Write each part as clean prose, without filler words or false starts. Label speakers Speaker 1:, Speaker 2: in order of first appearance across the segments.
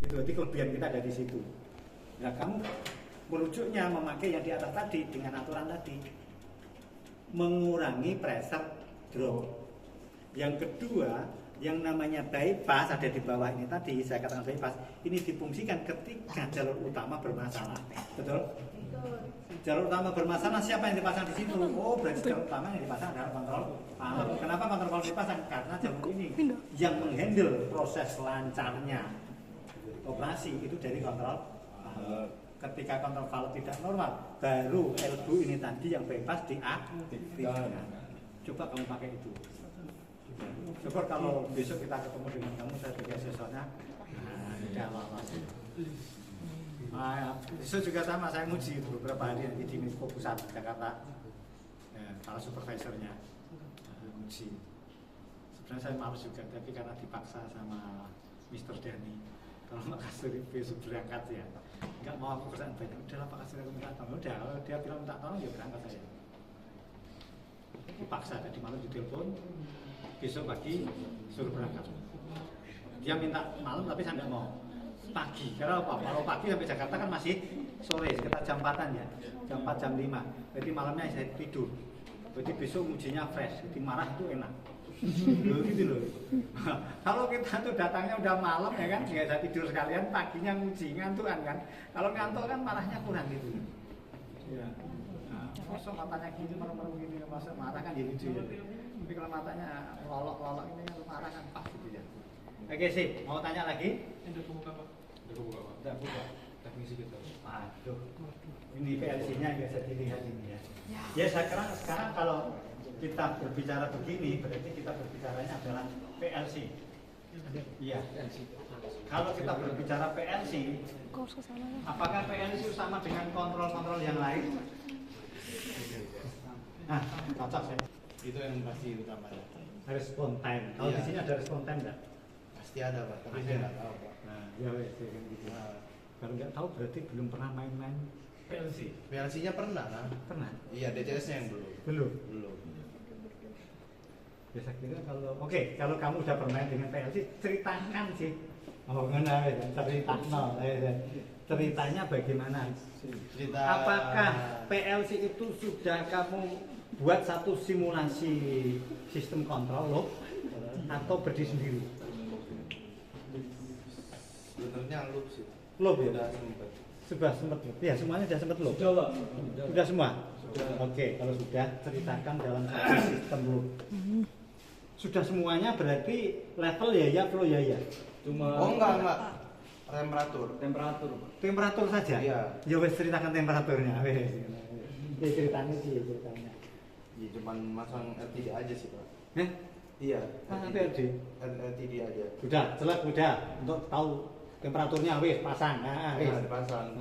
Speaker 1: Itu jadi kelebihan kita ada di situ. Nah, kamu merujuknya memakai yang di atas tadi dengan aturan tadi, mengurangi pressure drop. Yang kedua, yang namanya bypass ada di bawah ini tadi, saya katakan bypass, ini difungsikan ketika jalur utama bermasalah. Betul? Jalur utama bermasalah, siapa yang dipasang di situ? Oh, berarti jalur utama yang dipasang adalah kontrol valve. Kenapa kontrol valve dipasang? Karena jalur ini yang menghandle proses lancarnya operasi itu dari kontrol valve. Ketika kontrol valve tidak normal, baru elbow ini tadi yang bypass diaktifkan. Coba kamu pakai itu. Coba kalau besok kita ketemu dengan kamu, saya sebagai asesornya, tidak apa-apa. Besok juga sama, saya nguji beberapa hari nanti di Menko Pusat Jakarta, para supervisornya nguji. Sebenarnya saya malas juga, tapi karena dipaksa sama Mr. Dani, kalau Pak Kasuri besok berangkat ya, nggak mau aku kerjaan banyak, udahlah Pak Kasuri aku minta tolong, udah kalau dia bilang minta tolong ya berangkat saya. Dipaksa, tadi malam ditelepon, besok pagi suruh berangkat. Dia minta malam tapi saya nggak mau. Pagi, karena apa? Kalau pagi sampai Jakarta kan masih sore, sekitar jam 4-an ya, jam 4, jam 5. Berarti malamnya saya tidur. Berarti besok ujinya fresh, jadi marah itu enak. Gitu loh. Kalau kita tuh datangnya udah malam ya kan, nggak bisa tidur sekalian, paginya nguji ngantukan kan. Kalau ngantuk kan marahnya kurang gitu. Ya. Nah, kosong matanya gini, merem-merem gini, masa marah kan jadi lucu ya. Tapi kalau matanya lolok-lolok ini kan marah kan pas gitu ya. Oke sih, mau tanya lagi?
Speaker 2: Udah buka Pak.
Speaker 1: Udah buka.
Speaker 2: Teknisi kita.
Speaker 1: Aduh, ini PLC-nya nggak bisa dilihat ini ya. Ya sekarang kalau kita berbicara begini, berarti kita berbicaranya adalah PLC. Iya. Kalau kita berbicara PLC, apakah PLC sama dengan kontrol-kontrol yang lain? Nah, cocok saya.
Speaker 3: Itu yang pasti utamanya.
Speaker 1: Respon time. Kalau di sini ada respon time nggak?
Speaker 3: Pasti ada Pak, tapi saya nggak tahu Pak.
Speaker 1: Nah, ya wes kan gitu. Kalau nggak tahu berarti belum pernah main-main PLC.
Speaker 3: PLC-nya pernah kan?
Speaker 1: Pernah?
Speaker 3: Iya, DCS-nya yang belum.
Speaker 1: Belum. Ya saya kira kalau kamu udah bermain dengan PLC, ceritakan sih. Oh, mana ya? Ceritanya bagaimana? Apakah PLC itu sudah kamu buat satu simulasi sistem kontrol loop atau berdiri sendiri?
Speaker 3: Sebenarnya loop sih.
Speaker 1: Loop ya?
Speaker 3: Sudah sempat.
Speaker 1: Sudah sempat. Ya, semuanya sudah sempat loop. Sudah semua. Oke, kalau sudah ceritakan dalam satu sistem loop. Sudah semuanya berarti level ya, flow ya.
Speaker 3: Cuma enggak.
Speaker 1: Temperatur saja.
Speaker 3: Iya.
Speaker 1: Ya wes ceritakan temperaturnya. Wes. Ya ceritanya.
Speaker 3: Iya, cuman masang LTD aja sih Pak. Iya.
Speaker 1: LTD.
Speaker 3: LTD aja.
Speaker 1: Sudah, jelek udah untuk tahu temperaturnya wes pasang. Wes.
Speaker 3: Dipasang.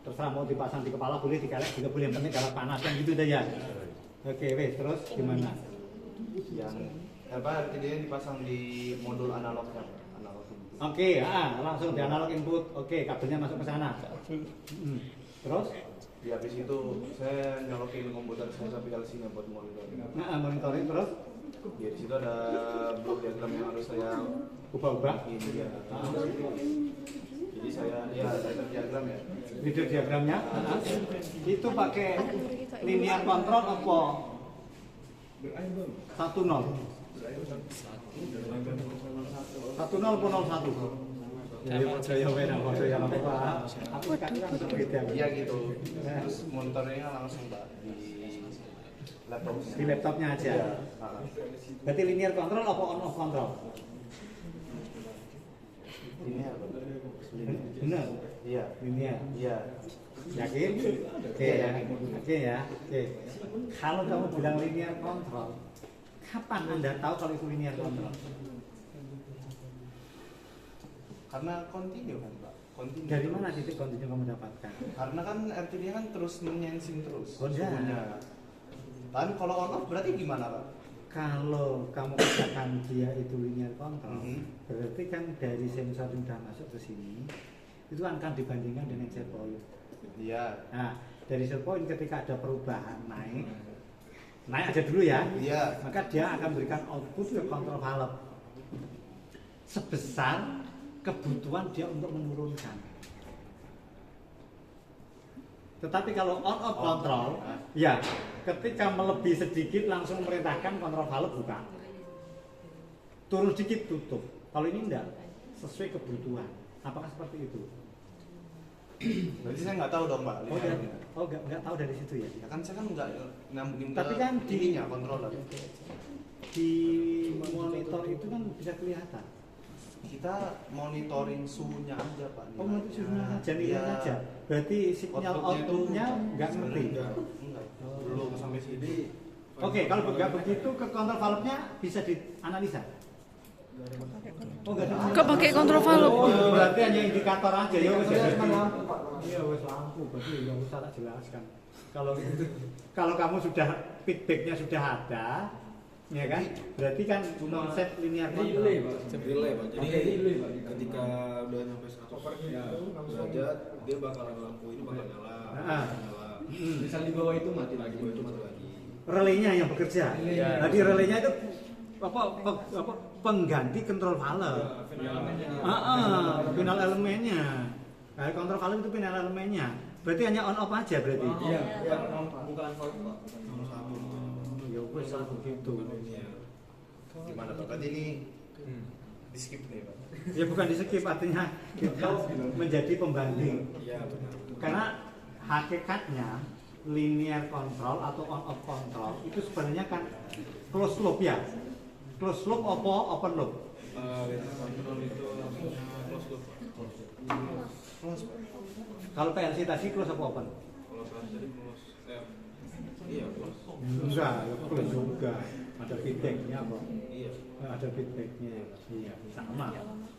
Speaker 1: Terserah mau dipasang di kepala boleh, di galak juga boleh, yang penting galak panas kan gitu deh ya. Oke, wes terus gimana?
Speaker 3: Yang LTD-nya dipasang di modul analog kan.
Speaker 1: Oke, langsung di analog input. Oke, kabelnya masuk ke sana. Terus?
Speaker 3: Di habis itu saya nyolokin komputer saya sampai PLC-nya buat monitoring.
Speaker 1: Monitoring terus?
Speaker 3: Ya di situ ada blok diagram yang harus saya
Speaker 1: Ubah-ubah.
Speaker 3: ini ya. Jadi saya diagram ya.
Speaker 1: Video diagramnya? Itu pakai linear control apa? 10. 10 pun 01.
Speaker 3: Iya gitu. Terus monitornya langsung Pak di laptop.
Speaker 1: Di laptopnya aja.
Speaker 3: Ya.
Speaker 1: Berarti linear control apa on off control?
Speaker 3: Linear.
Speaker 1: Benar.
Speaker 3: Iya.
Speaker 1: Linear.
Speaker 3: Iya.
Speaker 1: Yakin? Oke ya. Oke ya. Oke. Kalau kamu bilang linear control, kapan Anda tahu kalau itu linear control?
Speaker 3: Karena kontinu kan Pak. Kontinu.
Speaker 1: Dari mana titik kontinu kamu dapatkan?
Speaker 3: Karena kan RTD kan terus menyensing terus.
Speaker 1: Oh, ya.
Speaker 3: Suhunya. Kan kalau on off berarti gimana Pak?
Speaker 1: Kalau kamu katakan dia itu linear control, berarti kan dari sensor yang sudah masuk ke sini itu akan dibandingkan dengan set point.
Speaker 3: Iya.
Speaker 1: Nah, dari set point ketika ada perubahan naik aja dulu ya.
Speaker 3: Iya.
Speaker 1: Maka dia akan berikan output ke kontrol valve sebesar kebutuhan dia untuk menurunkan. Tetapi kalau on off control, ya ketika melebihi sedikit langsung memerintahkan kontrol valve buka. Turun sedikit tutup. Kalau ini enggak, sesuai kebutuhan. Apakah seperti itu?
Speaker 3: Berarti saya nggak tahu dong Pak.
Speaker 1: Nggak tahu dari situ ya.
Speaker 3: Ya kan saya kan nggak nyambungin
Speaker 1: Tapi
Speaker 3: ke
Speaker 1: kan
Speaker 3: ininya controller.
Speaker 1: Di monitor itu kan bisa kelihatan.
Speaker 3: Kita monitoring suhunya aja Pak.
Speaker 1: Oh, nanti suhunya aja, nilainya
Speaker 3: Iya.
Speaker 1: aja. Berarti sinyal outputnya nggak ngerti.
Speaker 3: Enggak. Belum sampai sini.
Speaker 1: Oke, kalau nggak begitu ke kontrol valve-nya bisa dianalisa. Oh, nggak ada.
Speaker 2: Kok pakai kontrol valve?
Speaker 1: Oh, berarti hanya indikator aja ya wes ya. Iya wes lampu, berarti nggak usah tak jelaskan. Kalau kamu sudah feedbacknya sudah ada, ya kan? Berarti kan konsep linear control.
Speaker 4: Relay Pak. Jadi ketika udah nyampe 100 derajat dia bakalan lampu ini bakal nyala. Nyala.
Speaker 5: Misal di bawah itu mati lagi.
Speaker 4: Itu mati lagi.
Speaker 1: Relaynya yang bekerja. Jadi relaynya itu pengganti kontrol valve. Final elemennya. Nah, kontrol valve itu final elemennya. Berarti hanya on off aja berarti.
Speaker 5: Iya, bukan valve Pak.
Speaker 1: Ya wes lah begitu.
Speaker 3: Gimana Pak? Berarti ini di skip nih Pak.
Speaker 1: Ya bukan di skip, artinya kita menjadi pembanding.
Speaker 4: Iya benar.
Speaker 1: Karena hakikatnya linear control atau on off control itu sebenarnya kan closed loop ya. Closed loop apa open loop?
Speaker 4: Kontrol itu langsungnya close loop Pak.
Speaker 3: Close Pak.
Speaker 1: Kalau PLC tadi close apa open?
Speaker 4: Kalau saat tadi close. Iya close.
Speaker 1: Enggak, ya close juga. Ada feedbacknya kok.
Speaker 4: Iya.
Speaker 1: Ada feedbacknya. Iya, sama.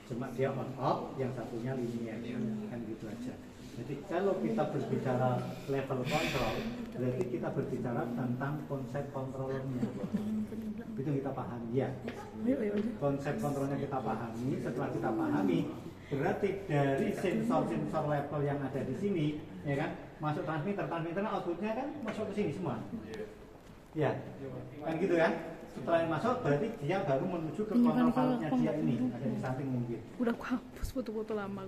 Speaker 1: Cuma dia on off, yang satunya linear. Kan gitu aja. Jadi kalau kita berbicara level control, berarti kita berbicara tentang konsep kontrolernya. Itu kita pahami ya. Konsep kontrolnya kita pahami. Setelah kita pahami, berarti dari sensor-sensor level yang ada di sini, ya kan, masuk transmitter outputnya kan masuk ke sini semua. Ya, kan gitu kan. Setelah ini masuk, berarti dia baru menuju ke kontrol valve-nya dia ini, ada di samping mungkin.
Speaker 2: Udah aku hapus foto-foto lama.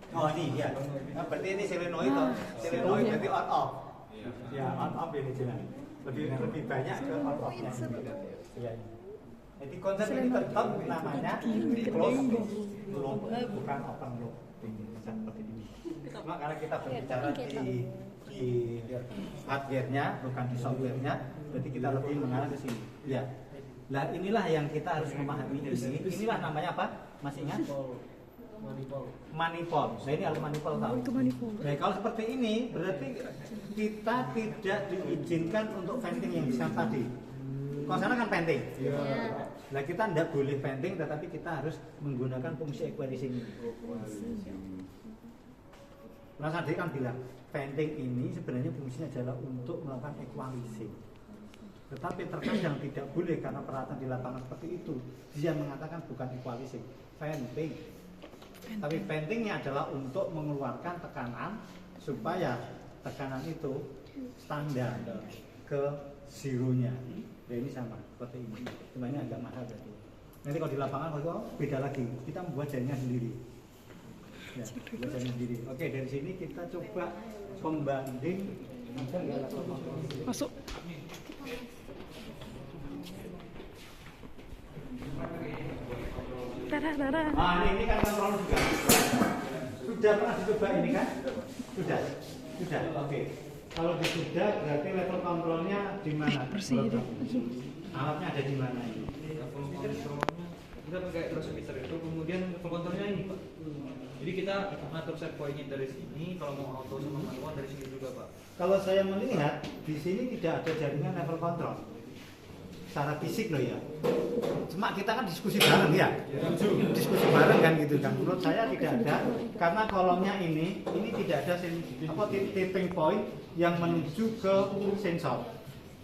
Speaker 1: Oh ini ya, nah, berarti ini solenoid toh. Solenoid berarti on off. Ya on off ini jelas. Lebih banyak ke on off-nya. Iya. Jadi konsep ini tetap namanya closed loop, bukan open loop. Bisa seperti ini. Cuma karena kita berbicara di hardware-nya, bukan di software-nya, berarti kita lebih mengarah ke sini. Ya. Nah inilah yang kita harus memahami ini. Inilah namanya apa? Masih ingat? Manifold. Nah ini ada manifold tahu.
Speaker 2: Itu manifold.
Speaker 1: Nah kalau seperti ini berarti kita tidak diizinkan untuk venting yang disam tadi. Kalau sana kan venting. Nah kita tidak boleh venting, tetapi kita harus menggunakan fungsi equalizing ini. Nah tadi kan bilang venting ini sebenarnya fungsinya adalah untuk melakukan equalizing. Tetapi terkadang tidak boleh karena peralatan di lapangan seperti itu. Dia mengatakan bukan equalizing, venting. Tapi ventingnya adalah untuk mengeluarkan tekanan supaya tekanan itu standar ke zeronya. Ya ini sama seperti ini. Cuma ini agak mahal berarti. Nanti kalau di lapangan kalau beda lagi. Kita membuat jaringan sendiri. Ya, buat jaringan sendiri. Oke, dari sini kita coba pembanding.
Speaker 2: Masuk. Dadah.
Speaker 1: Ah, ini kan kontrol juga. Sudah pernah dicoba ini kan? Sudah. Oke. Kalau sudah berarti level kontrolnya di mana? Alatnya ada di mana ini?
Speaker 5: Level kontrolnya kita pakai transmitter itu, kemudian level kontrolnya ini Pak. Jadi kita ngatur set point-nya dari sini, kalau mau auto sama manual dari sini juga Pak.
Speaker 1: Kalau saya melihat di sini tidak ada jaringan level kontrol. Secara fisik loh ya. Cuma kita kan diskusi bareng ya. Diskusi bareng kan gitu kan. Menurut saya tidak ada karena kolomnya ini tidak ada tipping point yang menuju ke sensor.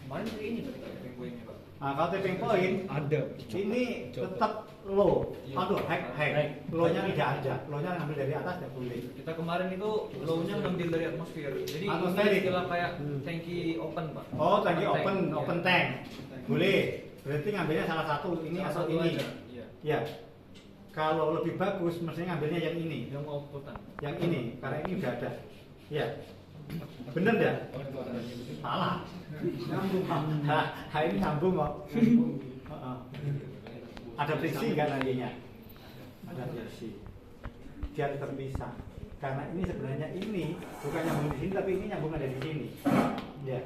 Speaker 5: Kemarin kayak ini Pak, tipping point-nya Pak.
Speaker 1: Nah, kalau tipping point
Speaker 5: Ada.
Speaker 1: ini tetap low. Aduh, high. Low-nya tidak ada. Low-nya ngambil dari atas tidak boleh.
Speaker 5: Kita kemarin itu low-nya ngambil dari atmosfer. Jadi
Speaker 1: Atmosfer.
Speaker 5: ini istilah kayak tangki open Pak.
Speaker 1: Oh, tadi
Speaker 5: Tank.
Speaker 1: open tank. Boleh. Berarti ngambilnya salah satu ini
Speaker 5: Salah
Speaker 1: atau
Speaker 5: satu
Speaker 1: ini.
Speaker 5: aja. Iya.
Speaker 1: Ya. kalau lebih bagus mestinya ngambilnya yang ini,
Speaker 5: Yang outputan.
Speaker 1: yang ini, karena ini udah ada. Ya, bener nggak? Salah. Ini nyambung kok. Heeh. Ada friksi nggak nantinya? Ada friksi. Dia terpisah. Karena ini sebenarnya ini bukan nyambung di sini, tapi ini nyambung ada di sini. Ya,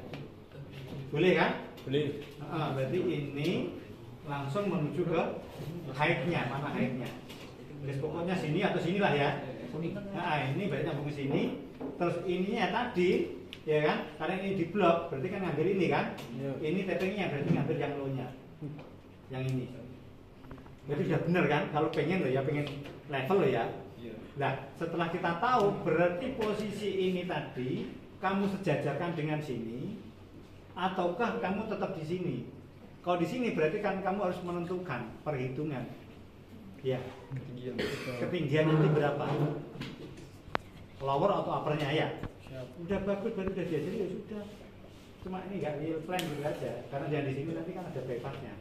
Speaker 1: boleh kan?
Speaker 4: Boleh.
Speaker 1: Berarti ini langsung menuju ke height-nya, mana height-nya? Terus pokoknya sini atau sinilah ya. Nah, ini berarti nyambung ke sini. Terus ininya tadi, ya kan? Karena ini di blok, berarti kan ngambil ini kan? Ini tappingnya berarti ngambil yang low-nya, yang ini. Berarti sudah benar kan? Kalau pengen loh ya, pengen level loh ya. Nah, setelah kita tahu berarti posisi ini tadi kamu sejajarkan dengan sini, ataukah kamu tetap di sini? Kalau di sini berarti kan kamu harus menentukan perhitungan. Ya. Ketinggian nanti berapa? Lower atau uppernya ya? Udah bagus, baru udah diajari ya sudah. Cuma ini nggak real plan gitu aja. Karena yang di sini nanti kan ada bypassnya.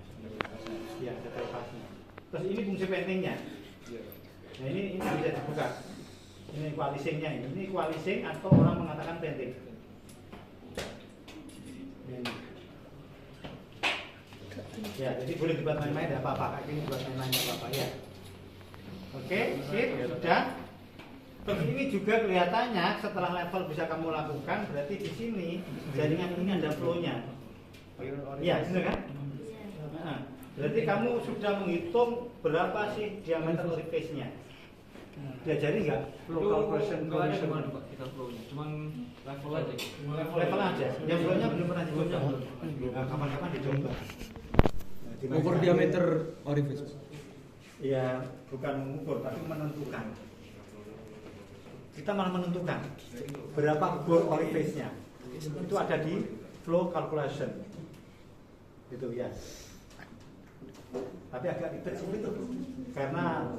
Speaker 1: Ya, ada bypassnya. Terus ini fungsi pentingnya. Nah ini bisa dibuka. Ini equalizingnya ini. Ini equalizing atau orang mengatakan penting. Ini. Ya, jadi boleh dibuat main-main, tidak apa-apa. Ini dibuat main-main, tidak apa-apa ya. Oke, sip, sudah. Terus ini juga kelihatannya setelah level bisa kamu lakukan, berarti di sini jaringan ini ada flow-nya. Iya, benar kan? Nah, berarti kamu sudah menghitung berapa sih diameter orifice-nya. Diajari nggak? Flow calculation.
Speaker 5: Nggak ada cuma Pak kita flow-nya, cuman level aja.
Speaker 1: Level aja. Yang flow-nya belum pernah dicoba. Nah, kapan-kapan dicoba.
Speaker 4: Ukur diameter orifice.
Speaker 1: Ya, bukan mengukur, tapi menentukan. Kita malah menentukan berapa bore orifice-nya. Itu ada di flow calculation. Gitu ya. Tapi agak ribet sih itu. Karena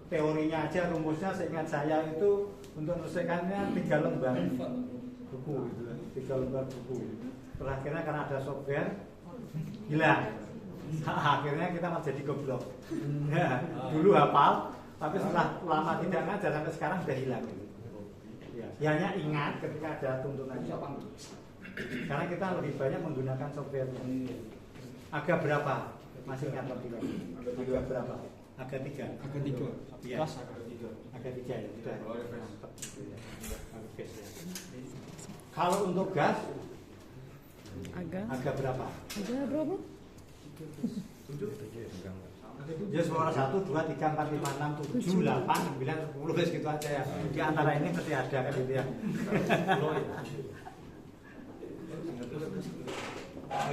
Speaker 1: teorinya aja, rumusnya seingat saya itu untuk menyelesaikannya 3 lembar buku gitu, 3 lembar buku. Terakhirnya karena ada software hilang. Akhirnya kita malah jadi goblok. Ya, dulu hafal, tapi setelah lama tidak ngajar sampai sekarang sudah hilang. Ya, hanya ingat ketika ada tuntunannya. Karena kita lebih banyak menggunakan softwarenya. Agak berapa? Masih ingat lebih banyak? Agak berapa? Agak 3.
Speaker 4: Agak 3.
Speaker 1: Ya. Agak 3 ya. Sudah. Kalau untuk gas agak berapa?
Speaker 2: Agak berapa?
Speaker 1: Ya suara 1, 2, 3, 4, 5, 6, 7, 8, 9, 10 gitu aja ya. Di antara ini pasti ada kan gitu ya.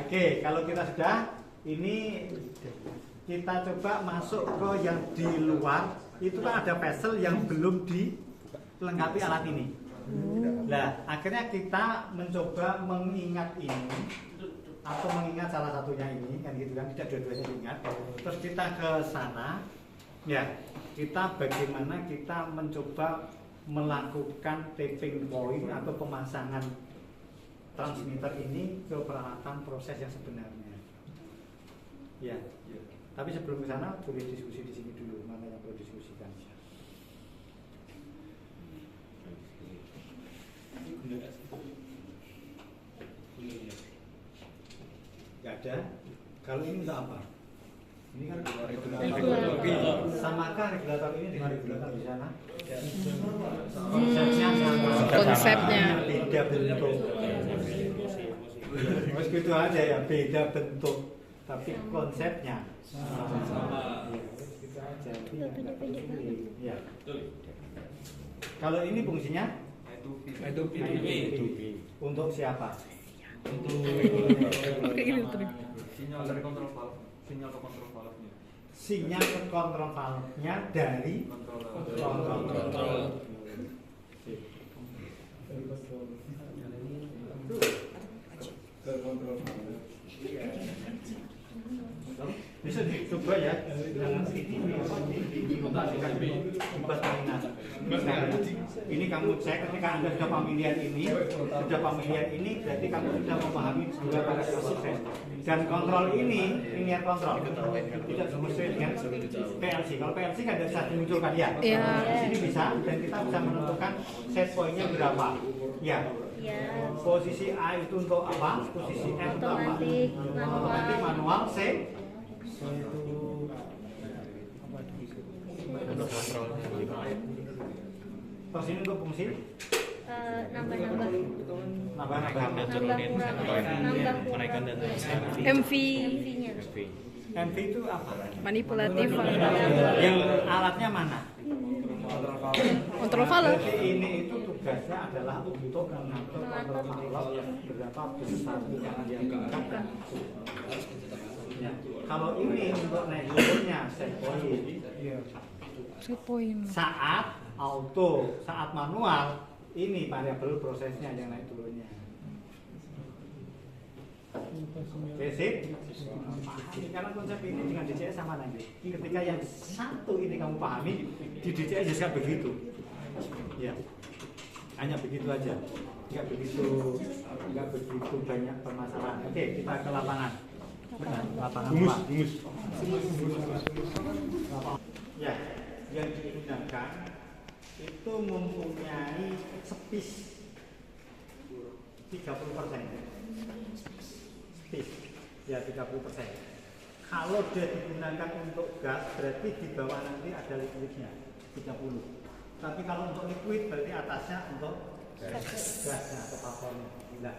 Speaker 1: Oke, kalau kita sudah ini kita coba masuk ke yang di luar. Itu kan ada vessel yang belum dilengkapi alat ini. Nah, akhirnya kita mencoba mengingat ini atau mengingat salah satunya ini kan gitu kan, tidak dua-duanya diingat. Terus kita ke sana ya, kita bagaimana kita mencoba melakukan tapping point atau pemasangan transmitter ini ke peralatan proses yang sebenarnya ya. Tapi sebelum ke sana boleh diskusi di sini dulu, mana yang perlu diskusikan. Gak ada. Kalau ini untuk apa? Ini kan regulator. Samakah regulator ini dengan regulator di sana? Konsepnya sama.
Speaker 2: Konsepnya.
Speaker 1: Beda bentuk. Mas gitu aja ya, beda bentuk, tapi konsepnya sama. Gitu aja. Ya. Kalau ini fungsinya? I2P. Untuk siapa?
Speaker 2: Oke, ini betul.
Speaker 5: Sinyal dari kontrol valve, sinyal ke kontrol valve-nya.
Speaker 1: Sinyal ke kontrol valve-nya dari kontrol. Bisa dicoba ya dengan ini dimutasikan di bus terminal. Nah, Ini kamu cek ketika Anda sudah pemilihan ini berarti kamu sudah memahami beberapa proses. Dan kontrol ini linear kontrol tidak sesuai dengan PLC. Kalau PLC kan bisa dimunculkan ya.
Speaker 2: Iya.
Speaker 1: Di sini bisa dan kita bisa menentukan set point-nya berapa. Ya.
Speaker 6: Ya.
Speaker 1: Posisi A itu untuk apa? Posisi F untuk apa? Otomatik manual C. Terus ini untuk fungsi
Speaker 6: Nambah-nambah
Speaker 1: nambah
Speaker 6: kurang menaikkan dan
Speaker 2: MV
Speaker 6: MV-nya.
Speaker 1: MV itu apa?
Speaker 2: manipulatif.
Speaker 1: Yang alatnya mana?
Speaker 2: Kontrol valve.
Speaker 1: Berarti ini itu tugasnya adalah untuk mengatur kontrol valve berapa besar tekanan yang diangkat. Ya. Kalau ini untuk naik turunnya set point.
Speaker 2: Set point.
Speaker 1: Saat auto, saat manual, ini variabel prosesnya yang naik turunnya. Basic, karena konsep ini dengan DCS sama nanti. Ketika yang satu ini kamu pahami, di DCS juga begitu. Ya, hanya begitu aja. Nggak begitu banyak permasalahan. Oke, kita ke lapangan. Lapangan gumus. Ya, yang digunakan itu mempunyai space 30%. Space ya 30%. Kalau dia digunakan untuk gas berarti di bawah nanti ada liquidnya 30. Tapi kalau untuk liquid berarti atasnya untuk gasnya atau vapornya. Nah,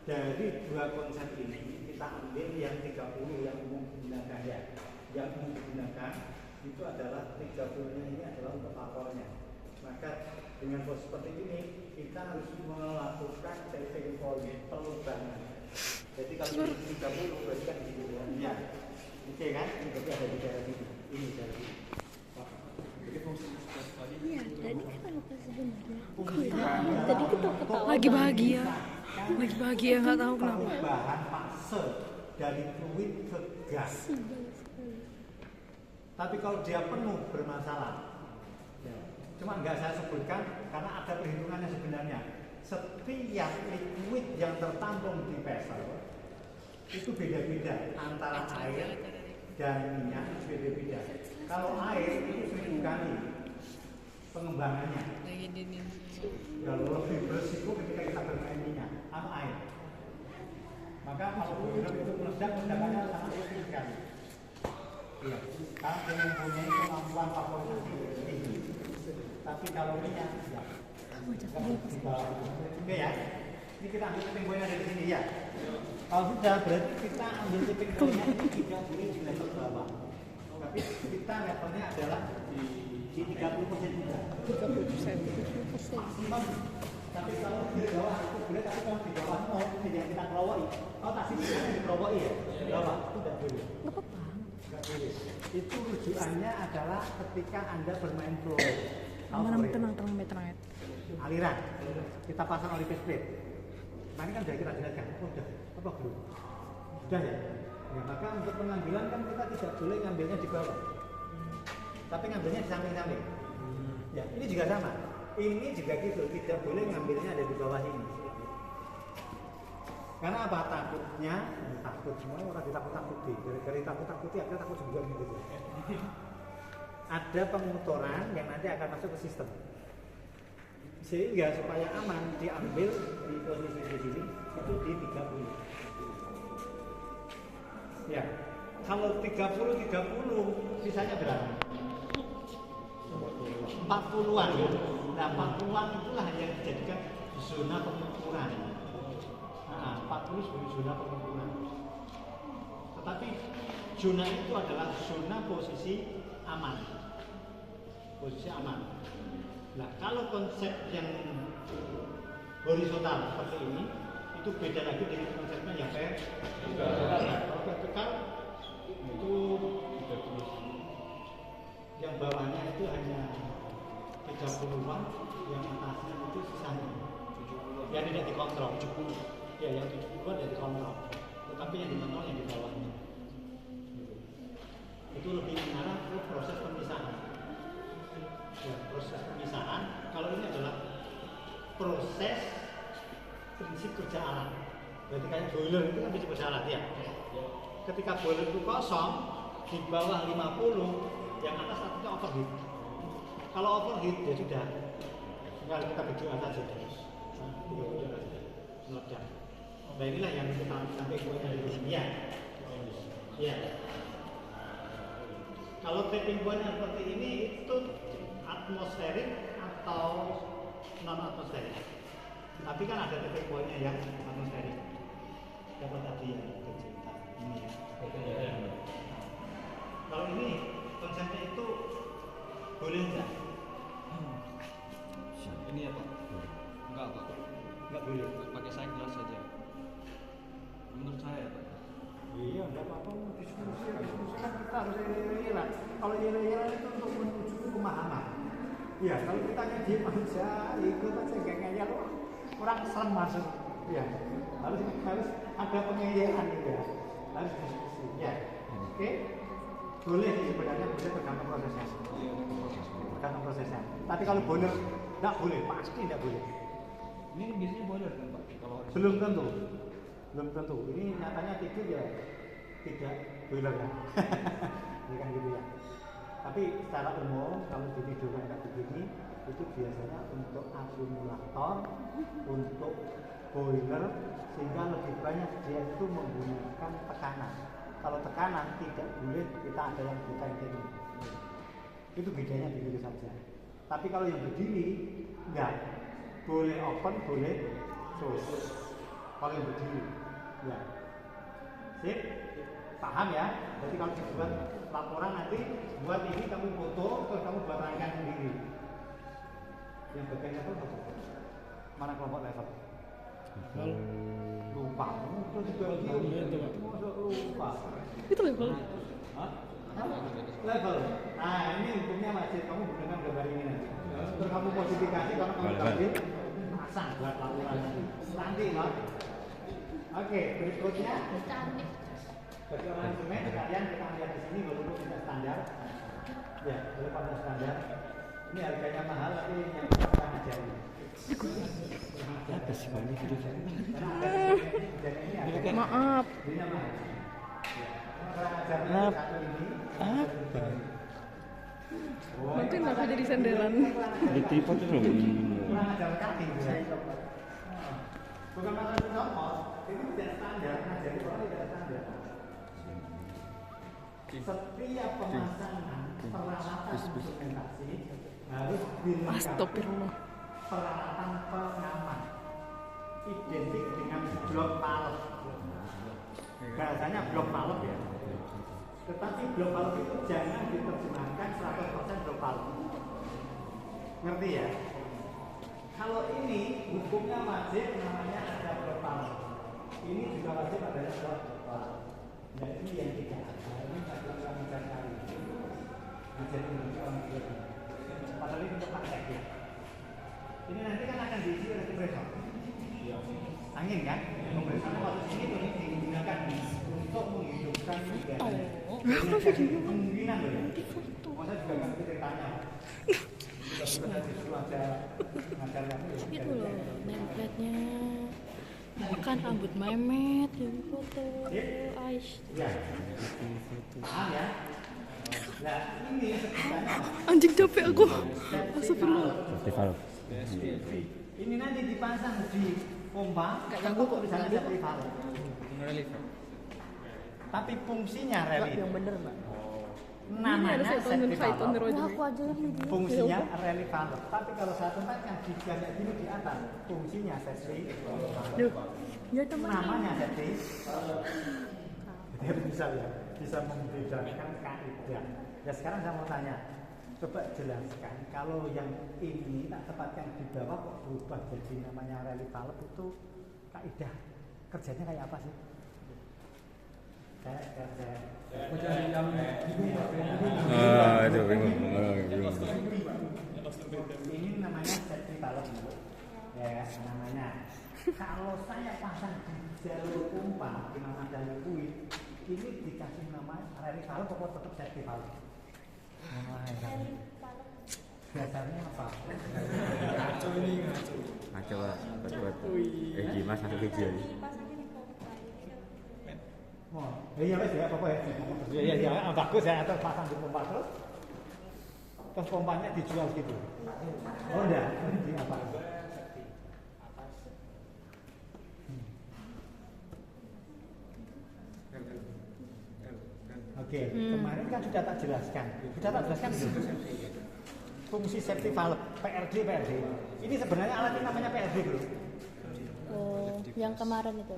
Speaker 1: dari dua konsep ini kita ambil yang 30 yang umum digunakan ya. Yang umum digunakan itu adalah 30-nya ini adalah untuk vapornya. Maka dengan proses seperti ini kita harus melakukan saving point pelubangan. Jadi kalau ini 30 berarti kan di sini ya. Oke kan? Ini berarti ada di daerah sini. Ini daerah sini.
Speaker 6: Iya, tadi kita lupa sebenarnya. Tadi kita ketawa.
Speaker 2: Lagi bahagia nggak tahu kenapa.
Speaker 1: Perubahan fase dari fluid ke gas. Tapi kalau dia penuh bermasalah. Cuma nggak saya sebutkan karena ada perhitungannya sebenarnya. Setiap liquid yang tertampung di vessel itu beda-beda antara air dan minyak beda-beda. Kalau air itu 1000 kali pengembangannya. Ya lebih berisiko ketika kita bermain minyak atau air. Maka kalau minyak itu ledakannya sangat signifikan. Iya, karena dia mempunyai kemampuan vaporisasi tinggi. Tapi kalau minyak, ya. Oke ya, ini kita ambil tipping point dari sini ya. Kalau sudah berarti kita ambil tipping point ini tidak boleh di level bawah. Tapi kita levelnya adalah di 30% juga.
Speaker 6: 30%.
Speaker 1: Tapi kalau di bawah itu boleh, tapi kalau di bawah mau tidak kita kerowoki. Kalau tak sih dikerowoki ya, di bawah itu tidak boleh. Nggak boleh. Itu rujukannya adalah ketika Anda bermain flow.
Speaker 2: Tenang.
Speaker 1: Aliran kita pasang Olympus plate. Nah ini kan sudah kita jelaskan. Oh, udah apa belum? Sudah ya. Ya maka untuk pengambilan kan kita tidak boleh ngambilnya di bawah, tapi ngambilnya di samping-samping. Ya ini juga sama. Ini juga gitu, tidak boleh ngambilnya ada di bawah sini. Karena apa? Takutnya takut semua orang ditakut-takuti. Dari takut-takuti ada takut juga gitu. Ada penguturan yang nanti akan masuk ke sistem. Sehingga supaya aman diambil di posisi di sini itu di 30. Ya. Kalau 30 sisanya berapa? 40-an. Nah, 40-an itulah yang dijadikan zona pengukuran. Nah, 40 sebagai zona pengukuran. Tetapi zona itu adalah zona posisi aman. Posisi aman. Nah, kalau konsep yang horizontal seperti ini itu beda lagi dengan konsepnya yang vertikal. Kalau vertikal itu yang bawahnya itu hanya 30-an, yang atasnya itu sisanya. Yang tidak dikontrol 70. Ya, yang 70-an tidak dikontrol. Tetapi yang dikontrol yang di bawahnya. Itu lebih mengarah ke proses pemisahan. Ya, proses pemisahan. Kalau ini adalah proses prinsip kerja alat. Berarti kayak boiler itu kan prinsip kerja alat ya. Ketika boiler itu kosong, di bawah 50, yang atas artinya overheat. Kalau overheat ya sudah, tinggal kita berdoa saja. Meledak. Nah inilah yang kita sampai poinnya di sini ya. Ya. Kalau tapping point seperti ini itu atmosferik atau non atmosferik. Tapi kan ada tapping pointnya yang atmosferik. Dapat tadi yang cerita ini ya. Kalau ini konsepnya itu boleh enggak?
Speaker 5: Ini ya Pak? Enggak Pak.
Speaker 1: Enggak boleh.
Speaker 5: Pakai saya gelas saja. Menurut saya Pak.
Speaker 1: Iya, enggak apa-apa. Diskusi kan kita harus ira-ira. Kalau ira-ira itu untuk menuju pemahaman. Iya, kalau kita diem aja, ikut aja gak ngeyel, kurang serem masuk. Iya, harus ada pengeyalan gitu ya. Harus diskusi. Ya, oke. Boleh sih sebenarnya, boleh tergantung prosesnya. Tergantung prosesnya. Tapi kalau boiler, enggak boleh, pasti enggak boleh.
Speaker 5: Ini biasanya boiler kan Pak? Kalau
Speaker 1: Belum tentu. Belum tentu. Ini nyatanya tidur ya tidak boiler ya. Ini kan gitu ya. Tapi secara umum kalau di tidur kayak begini itu biasanya untuk akumulator, untuk boiler, sehingga lebih banyak dia itu menggunakan tekanan. Kalau tekanan tidak boleh, kita ada yang bukan ini. Itu bedanya begitu saja. Tapi kalau yang berdiri enggak, boleh open, boleh close. Kalau yang berdiri, ya, sip, paham ya? Jadi kalau dibuat laporan nanti buat ini kamu foto, terus kamu buat rangkaian sendiri. Yang bagian level apa? Mana kelompok level? Lupa, itu juga lupa.
Speaker 2: Itu level.
Speaker 1: Hah? Level. Nah ini hukumnya wajib kamu gunakan gambar ini nanti. Terus kamu modifikasi kalau kamu ambil pasang buat laporan nanti loh. Oke, berikutnya bagi orang instrumen sekalian kita lihat di sini walaupun tidak standar. Ya, boleh pada standar. Ini harganya mahal tapi yang kita ajari.
Speaker 3: Apa sih kalau ini
Speaker 2: Maaf.
Speaker 3: apa?
Speaker 2: Mungkin nggak jadi senderan.
Speaker 3: Di tripod itu loh.
Speaker 1: Kurang ajar kaki. Bukan masalah normal, ini tidak standar, ngajari orang tidak standar. Setiap pemasangan peralatan instrumentasi harus dilengkapi
Speaker 2: Astagfirullah.
Speaker 1: peralatan pengaman identik dengan blok palet. Bahasanya blok palet ya. Tetapi blok palet itu jangan diterjemahkan 100% blok palet. Ngerti ya? Kalau ini hukumnya wajib namanya ada blok palet. Ini juga wajib adanya blok palet. Dan ini yang tidak ada. Ini adalah kami cari. Jadi ini orang itu. Padahal ini untuk praktek ya. Ini nanti kan akan diisi oleh kompresor. Angin kan? Kompresornya waktu sini tuh digunakan untuk menghidupkan udara. Kemungkinan loh ya. Masa juga kan ceritanya.
Speaker 6: Itu loh template-nya. Bukan rambut memet yang foto. Aish.
Speaker 1: Ya. Paham ya? Nah, ini sebenarnya
Speaker 2: Anjing capek aku. Astagfirullah.
Speaker 3: Festival.
Speaker 1: ini nanti dipasang di pompa,
Speaker 2: Nggak ganggu kok.
Speaker 1: tulisannya relief. Tapi fungsinya relief.
Speaker 2: Yang bener mbak.
Speaker 1: Namanya safety valve.
Speaker 6: Nah, aku aja yang ini.
Speaker 1: Fungsinya relief valve. Tapi kalau saya tempatkan di bagian ini di atas, fungsinya safety valve.
Speaker 2: Duh. Ya teman.
Speaker 1: Namanya safety. Jadi bisa membedakan kaidah. Ya sekarang saya mau tanya, coba jelaskan kalau yang ini tak tempatkan di bawah kok berubah jadi namanya relief valve itu kaidah kerjanya kayak apa sih?
Speaker 3: Itu bingung.
Speaker 1: Ini namanya safety valve, ya namanya. Kalau saya pasang di jalur pompa di mana ada liquid, ini dikasih nama relief valve atau tetap safety valve? dasarnya apa?
Speaker 4: Ngaco ini ngaco.
Speaker 7: Ngaco lah, buat Dimas masuk video ini.
Speaker 1: Oh, iya wes ya apa ya? Iya bagus ya atau pasang di pompa terus pompanya dijual gitu. Oh enggak, ini apa? Oke, kemarin kan sudah tak jelaskan. Belum? Fungsi safety valve PRD. Ini sebenarnya alat ini namanya PRD bro.
Speaker 6: Oh, yang kemarin itu.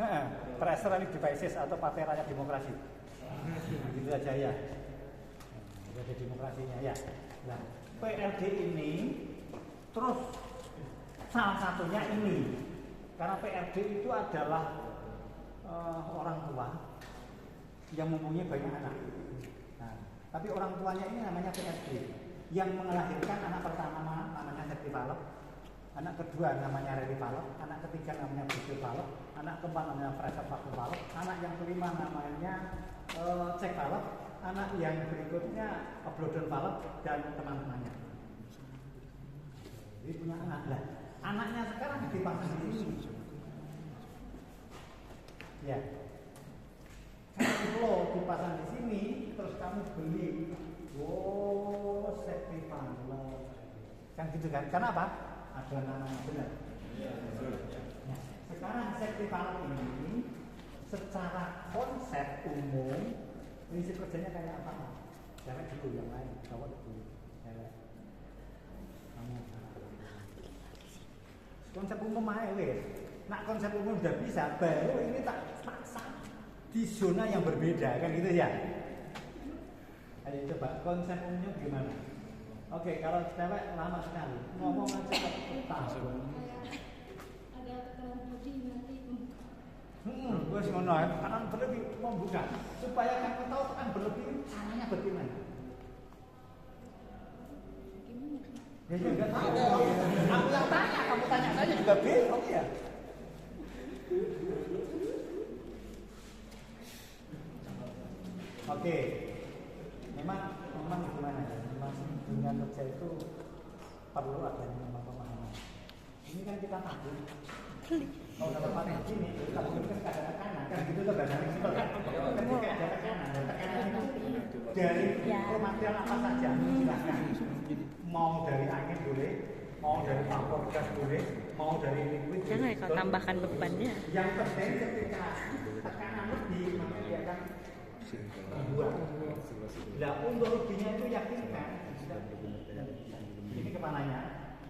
Speaker 1: Pressure Relief Devices atau Pateranya Demokrasi. Gitu aja ya. Ada demokrasinya ya. Nah, PRD ini terus salah satunya ini karena PRD itu adalah orang tua yang mempunyai banyak anak. Nah, tapi orang tuanya ini namanya PRD yang melahirkan anak pertama namanya safety valve, anak kedua namanya relief valve, anak ketiga namanya bridge valve, anak keempat namanya pressure vacuum valve, anak yang kelima namanya check valve, anak yang berikutnya uploader valve dan teman-temannya. Jadi punya anak lah. Anaknya sekarang dipasang di sini. Ya. Kalau dipasang di sini, terus kamu beli, safety valve, kan gitu kan? Karena apa? Ada namanya benar. Nah, sekarang safety valve ini secara konsep umum prinsip kerjanya kayak apa? Cewek dulu yang lain, cowok dulu. Cewek. Kamu. Konsep umum aja wes. Nak konsep umum udah bisa, baru ini tak pasang di zona yang berbeda kan gitu ya. Ayo coba konsep umumnya gimana? Oke, kalau cewek lama sekali ngomong aja tahu.
Speaker 6: Ada tekanan bodi nanti.
Speaker 1: Gue sih ngono, kanan berlebih membuka supaya kamu tahu tekan berlebih caranya bagaimana. Ya juga tahu. Aku yang tanya, kamu tanya saja juga bingung ya. Oke, memang gimana ya? Memang dunia kerja itu perlu adanya memang pemahaman. Ini kan kita tahu. Kalau dalam pakai gini, kita butuhkan ada tekanan, kan gitu tuh bahasa simpel kan? Ketika ada tekanan, dan tekanan itu dari material apa saja, silahkan. Mau dari angin boleh, mau dari vapor gas boleh, mau dari liquid.
Speaker 2: Jangan kau tambahkan bebannya.
Speaker 1: Yang penting ketika tekanan lebih, maka dia akan membuat. Nah, untuk lebihnya itu yakinkan. Ini kepalanya,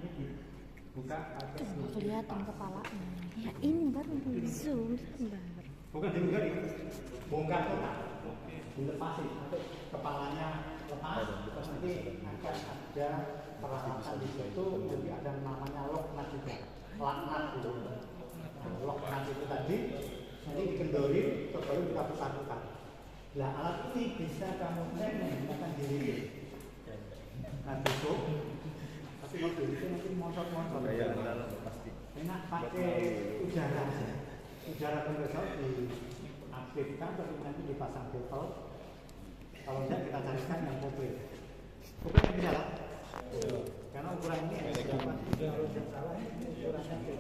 Speaker 1: ini dibuka.
Speaker 6: Nggak kelihatan kepalanya. Ya ini baru di zoom sebentar.
Speaker 1: Bukan dibuka, bongkar total. Dilepasin, nanti kepalanya lepas, terus nanti akan ada peralatan di situ, nanti ada namanya locknut juga, laknat gitu. Nah, locknut itu tadi, nanti dikendorin, terus baru kita putar-putar. Nah, alat ini bisa kamu cek menggunakan diri. Nah, besok, tapi waktu itu nanti motor-motor. Enak pakai udara, udara kompresor diaktifkan, terus nanti dipasang botol. Kalau tidak kita carikan yang komplit. Ukurannya bisa lah. Karena ukuran ini ya, kalau tidak salah ini ukurannya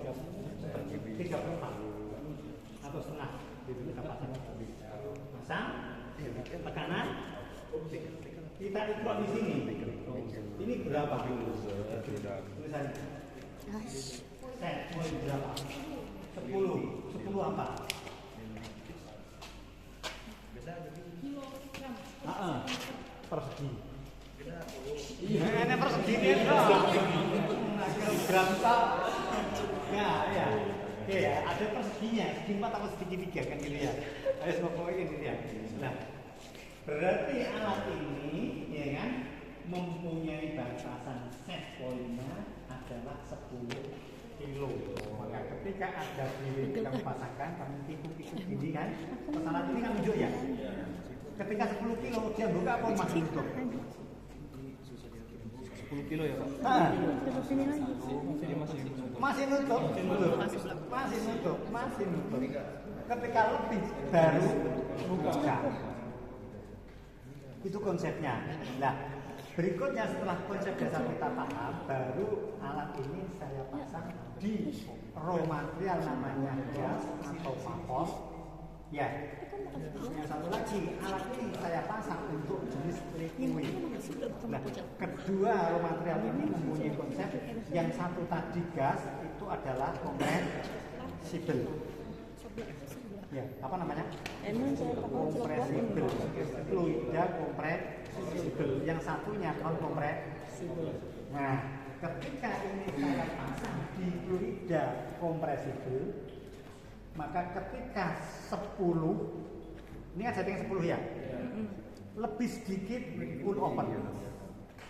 Speaker 1: 34 atau setengah. Jadi kita pasang pasang, tekanan. Kita ikut di sini. Ini berapa? Tulisannya. Set poin berapa? 10 apa? Persegi. Iya, ini persegi nih kilogram tak. Ya. Oke ya, ada perseginya, segi 4 atau segi 3 kan gitu ya. Ada semua poin gitu ya. Nah, berarti alat ini, ya kan, mempunyai batasan set poinnya adalah 10 kilo. Maka ketika ada pilih kamu pasangkan, kamu tipu-tipu gini kan, pesanan ini kan unjuk ya. Ketika 10 kilo dia buka apa masih tutup?
Speaker 3: 10 kilo ya Pak?
Speaker 2: Terus sini lagi.
Speaker 1: Masih nutup. Ketika lebih baru buka. Itu konsepnya. Nah, Berikutnya setelah konsep dasar kita paham, baru alat ini saya pasang di raw material namanya gas atau vapor. Ya. Yang satu lagi, alat ini saya pasang untuk jenis liquid. Nah, kedua raw material ini mempunyai konsep. Yang satu tadi gas itu adalah kompresibel. Ya, apa namanya?
Speaker 6: Emang saya tahu
Speaker 1: Kompresibel. Fluida kompresibel. Yang satunya non kompresibel. Nah, ketika ini saya pasang di fluida kompresibel, maka ketika 10, ini kan setting 10 ya, lebih sedikit full open,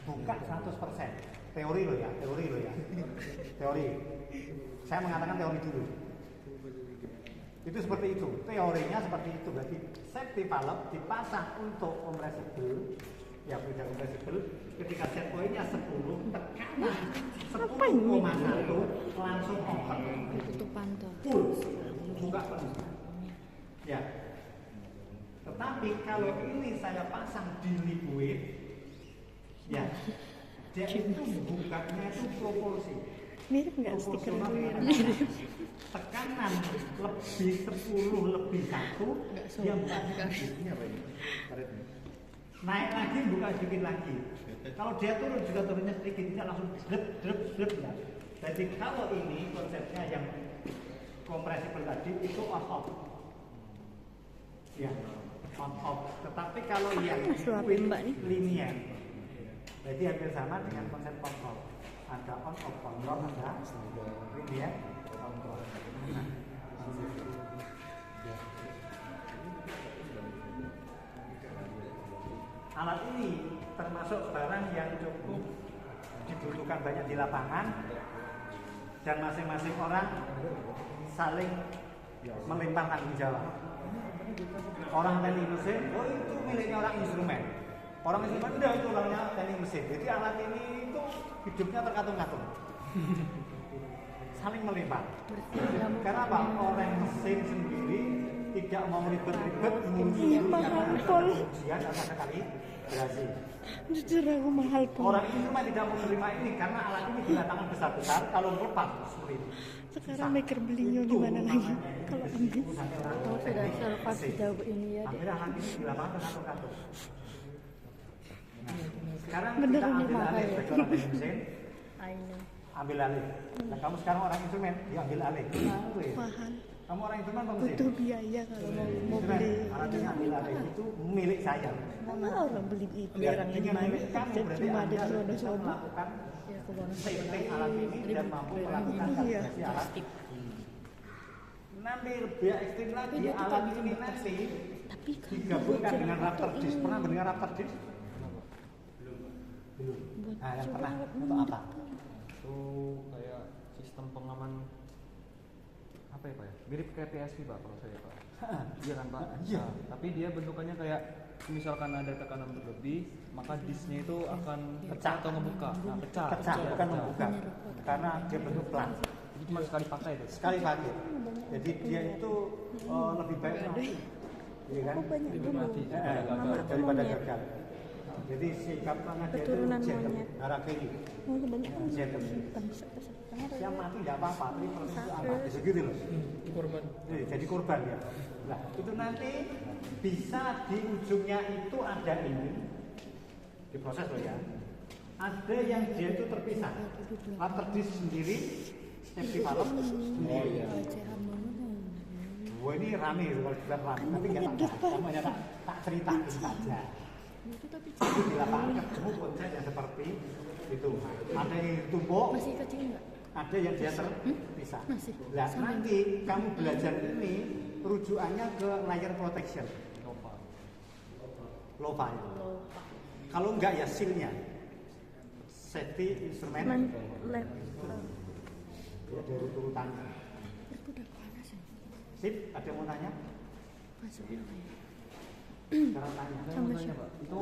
Speaker 1: buka 100%. Teori loh ya. Teori. Saya mengatakan teori dulu. Itu seperti itu, teorinya seperti itu. Berarti safety valve dipasang untuk kompresibel, ya fluida kompresibel. Ketika set pointnya 10, tekanan 10,1 langsung open.
Speaker 6: tutupan tuh.
Speaker 1: Full, buka penuh. Ya. Tetapi kalau ini saya pasang di liquid, ya, dia itu bukanya itu proporsi.
Speaker 6: Mirip nggak stiker
Speaker 1: Proporsional
Speaker 6: itu?
Speaker 1: dengan tekanan lebih 10 lebih 1, dia buka sedikit. Ini apa ini? Karetnya. Naik lagi, buka sedikit lagi. Kalau dia turun juga turunnya sedikit, dia langsung drep ya. Jadi kalau ini konsepnya yang kompresibel tadi itu on off. Ya, on off. Tetapi kalau yang
Speaker 6: Suapin Mbak nih.
Speaker 1: linear, jadi hampir sama dengan konsep kontrol. Ada on off kontrol, ada linear kontrol. Nah, alat ini termasuk barang yang cukup dibutuhkan banyak di lapangan dan masing-masing orang saling melempar tanggung jawab. Orang teknik mesin, oh itu miliknya orang instrumen. Orang instrumen udah itu orangnya teknik mesin. Jadi alat ini itu hidupnya terkatung-katung. Saling melempar. Karena apa? Orang mesin sendiri tidak mau ribet-ribet
Speaker 6: Iya, mahal pol.
Speaker 1: ujian dan sekali berhasil.
Speaker 6: Jujur aku mahal pol.
Speaker 1: Orang instrumen tidak menerima ini karena alat ini didatangkan besar-besar, kalau lepas sulit.
Speaker 6: Sekarang mikir belinya gimana lagi? Kalau ambil.
Speaker 1: Kalau
Speaker 6: sudah selepas jauh ini ya.
Speaker 1: akhirnya alat ini di lapangan terkatung-katung. Nah, sekarang
Speaker 6: Bener
Speaker 1: kita
Speaker 6: ini
Speaker 1: ambil
Speaker 6: mahal
Speaker 1: alih
Speaker 6: ya.
Speaker 1: sebagai orang teknik mesin,
Speaker 6: I know.
Speaker 1: ambil alih. Nah, kamu sekarang orang instrumen, diambil alih. Itu ya.
Speaker 6: Mahal.
Speaker 1: Kamu orang instrumen atau mesin?
Speaker 6: Butuh biaya kalau mau
Speaker 1: Instrumen,
Speaker 6: beli.
Speaker 1: alat ini ambil alih itu milik saya.
Speaker 6: Mana orang beli itu
Speaker 1: Ya,
Speaker 6: orangnya di
Speaker 1: dengan
Speaker 6: mana?
Speaker 1: milik kamu
Speaker 6: Kerja
Speaker 1: berarti
Speaker 6: cuma ada
Speaker 1: Anda
Speaker 6: di
Speaker 1: bisa
Speaker 6: Wonosobo.
Speaker 1: melakukan
Speaker 6: Ya ke Wonosobo.
Speaker 1: setting alat ini dan mampu melakukan
Speaker 6: Iya.
Speaker 1: kalibrasi alat. Nanti lebih ekstrim lagi,
Speaker 6: dia tetap
Speaker 1: alat
Speaker 6: bisa
Speaker 1: ini
Speaker 6: bekas.
Speaker 1: nanti
Speaker 6: Tapi kan
Speaker 1: digabungkan
Speaker 6: buat
Speaker 1: dengan
Speaker 6: jerawat
Speaker 1: raptor
Speaker 6: tuh
Speaker 1: disk.
Speaker 6: ini.
Speaker 1: Pernah mendengar raptor disk? Belum.
Speaker 6: Buat
Speaker 1: Nah, yang pernah
Speaker 6: jerawat
Speaker 1: untuk apa?
Speaker 5: Itu kayak sistem pengaman apa ya Pak ya? Mirip kayak PSP Pak kalau saya Pak. Iya kan Pak?
Speaker 1: Iya.
Speaker 5: Nah, tapi dia bentukannya kayak misalkan ada tekanan berlebih, maka disknya itu akan pecah atau ngebuka. Nah, pecah.
Speaker 1: Pecah, bukan membuka. Karena dia bentuk pelan.
Speaker 5: Itu cuma sekali pakai itu.
Speaker 1: Sekali pakai. Jadi dia itu lebih baik mati. Iya kan?
Speaker 6: Oh banyak dulu.
Speaker 1: Daripada gagal. Jadi sikap tangan dia itu
Speaker 6: Keturunan
Speaker 1: gentle,
Speaker 6: monyet.
Speaker 1: harakiri.
Speaker 6: Oh sebanyak kan
Speaker 1: Gentle.
Speaker 6: bangsa sekarang.
Speaker 1: Yang mati tidak apa-apa, tapi proses itu apa? Bisa gitu loh.
Speaker 4: Korban.
Speaker 1: Jadi korban ya. Nah, itu nanti bisa di ujungnya itu ada ini diproses loh ya. Ada yang dia itu terpisah. Lapter disk sendiri, safety valve.
Speaker 4: Oh iya.Ecehan
Speaker 6: banget.
Speaker 1: Wah ini rame kalau bilang rame, tapi nggak tak kamu hanya tak ceritain saja.
Speaker 6: Itu tapi
Speaker 1: Itu di lapangan ketemu konsep yang seperti itu. Ada yang ditumpuk,
Speaker 6: masih kecil nggak?
Speaker 1: ada yang dia terpisah.
Speaker 6: Masih.
Speaker 1: Nah nanti kamu belajar ini rujukannya ke layer protection, LOPA. Kalau enggak ya sealnya, safety instrument.
Speaker 6: Lab.
Speaker 1: Ya dari urutannya.
Speaker 6: Itu udah panas ya.
Speaker 1: Sip, ada yang mau nanya?
Speaker 6: Masuk ya.
Speaker 1: Sekarang tanya.
Speaker 6: Sama siapa?
Speaker 5: Itu